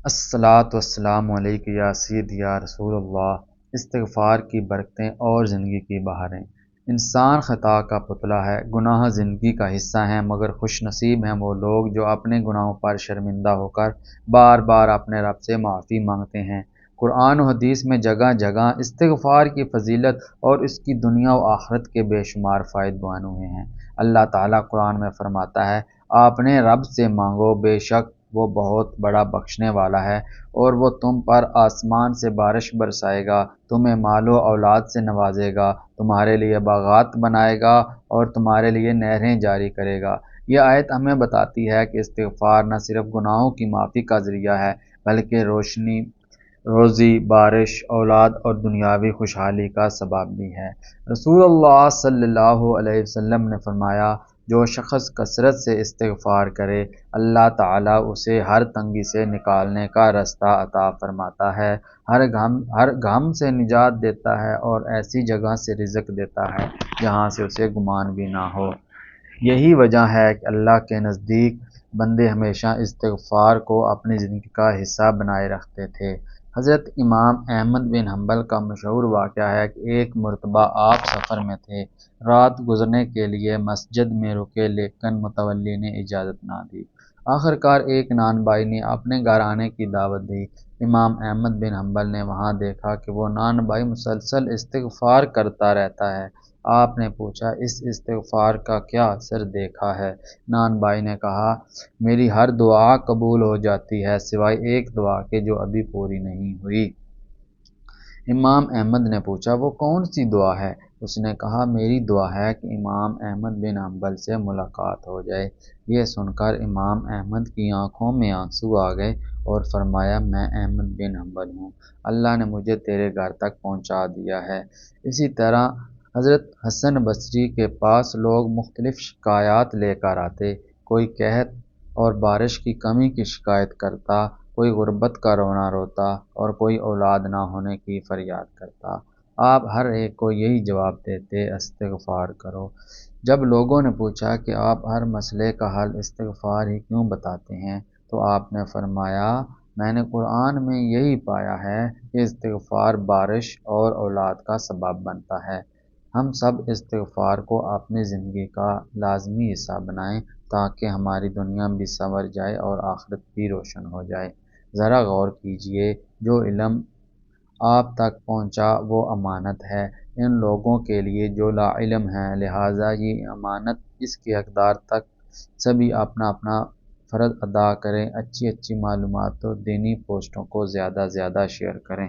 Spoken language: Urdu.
الصلاۃ والسلام علیک یا سید یا رسول اللہ۔ استغفار کی برکتیں اور زندگی کی بہاریں۔ انسان خطا کا پتلا ہے، گناہ زندگی کا حصہ ہیں، مگر خوش نصیب ہیں وہ لوگ جو اپنے گناہوں پر شرمندہ ہو کر بار بار اپنے رب سے معافی مانگتے ہیں۔ قرآن و حدیث میں جگہ جگہ استغفار کی فضیلت اور اس کی دنیا و آخرت کے بے شمار فوائد بیان ہوئے ہیں۔ اللہ تعالیٰ قرآن میں فرماتا ہے، آپ نے رب سے مانگو، بے شک وہ بہت بڑا بخشنے والا ہے، اور وہ تم پر آسمان سے بارش برسائے گا، تمہیں مال و اولاد سے نوازے گا، تمہارے لیے باغات بنائے گا اور تمہارے لیے نہریں جاری کرے گا۔ یہ آیت ہمیں بتاتی ہے کہ استغفار نہ صرف گناہوں کی معافی کا ذریعہ ہے، بلکہ روشنی، روزی، بارش، اولاد اور دنیاوی خوشحالی کا سبب بھی ہے۔ رسول اللہ صلی اللہ علیہ وسلم نے فرمایا، جو شخص کثرت سے استغفار کرے، اللہ تعالیٰ اسے ہر تنگی سے نکالنے کا راستہ عطا فرماتا ہے، ہر غم سے نجات دیتا ہے اور ایسی جگہ سے رزق دیتا ہے جہاں سے اسے گمان بھی نہ ہو۔ یہی وجہ ہے کہ اللہ کے نزدیک بندے ہمیشہ استغفار کو اپنی زندگی کا حصہ بنائے رکھتے تھے۔ حضرت امام احمد بن حنبل کا مشہور واقعہ ہے کہ ایک مرتبہ آپ سفر میں تھے، رات گزرنے کے لیے مسجد میں رکے، لیکن متولی نے اجازت نہ دی۔ آخرکار ایک نان بھائی نے اپنے گھر آنے کی دعوت دی۔ امام احمد بن حنبل نے وہاں دیکھا کہ وہ نان بھائی مسلسل استغفار کرتا رہتا ہے۔ آپ نے پوچھا، اس استغفار کا کیا اثر دیکھا ہے؟ نان بھائی نے کہا، میری ہر دعا قبول ہو جاتی ہے سوائے ایک دعا کے جو ابھی پوری نہیں ہوئی۔ امام احمد نے پوچھا، وہ کون سی دعا ہے؟ اس نے کہا، میری دعا ہے کہ امام احمد بن حنبل سے ملاقات ہو جائے۔ یہ سن کر امام احمد کی آنکھوں میں آنسو آ گئے اور فرمایا، میں احمد بن حنبل ہوں، اللہ نے مجھے تیرے گھر تک پہنچا دیا ہے۔ اسی طرح حضرت حسن بصری کے پاس لوگ مختلف شکایات لے کر آتے، کوئی قحط اور بارش کی کمی کی شکایت کرتا، کوئی غربت کا رونا روتا اور کوئی اولاد نہ ہونے کی فریاد کرتا۔ آپ ہر ایک کو یہی جواب دیتے، استغفار کرو۔ جب لوگوں نے پوچھا کہ آپ ہر مسئلے کا حل استغفار ہی کیوں بتاتے ہیں، تو آپ نے فرمایا، میں نے قرآن میں یہی پایا ہے کہ استغفار بارش اور اولاد کا سبب بنتا ہے۔ ہم سب استغفار کو اپنی زندگی کا لازمی حصہ بنائیں تاکہ ہماری دنیا بھی سنور جائے اور آخرت بھی روشن ہو جائے۔ ذرا غور کیجئے، جو علم آپ تک پہنچا وہ امانت ہے ان لوگوں کے لیے جو لا علم ہیں، لہٰذا یہ امانت اس کے حقدار تک سبھی اپنا اپنا فرض ادا کریں۔ اچھی معلومات اور دینی پوسٹوں کو زیادہ سے زیادہ شیئر کریں۔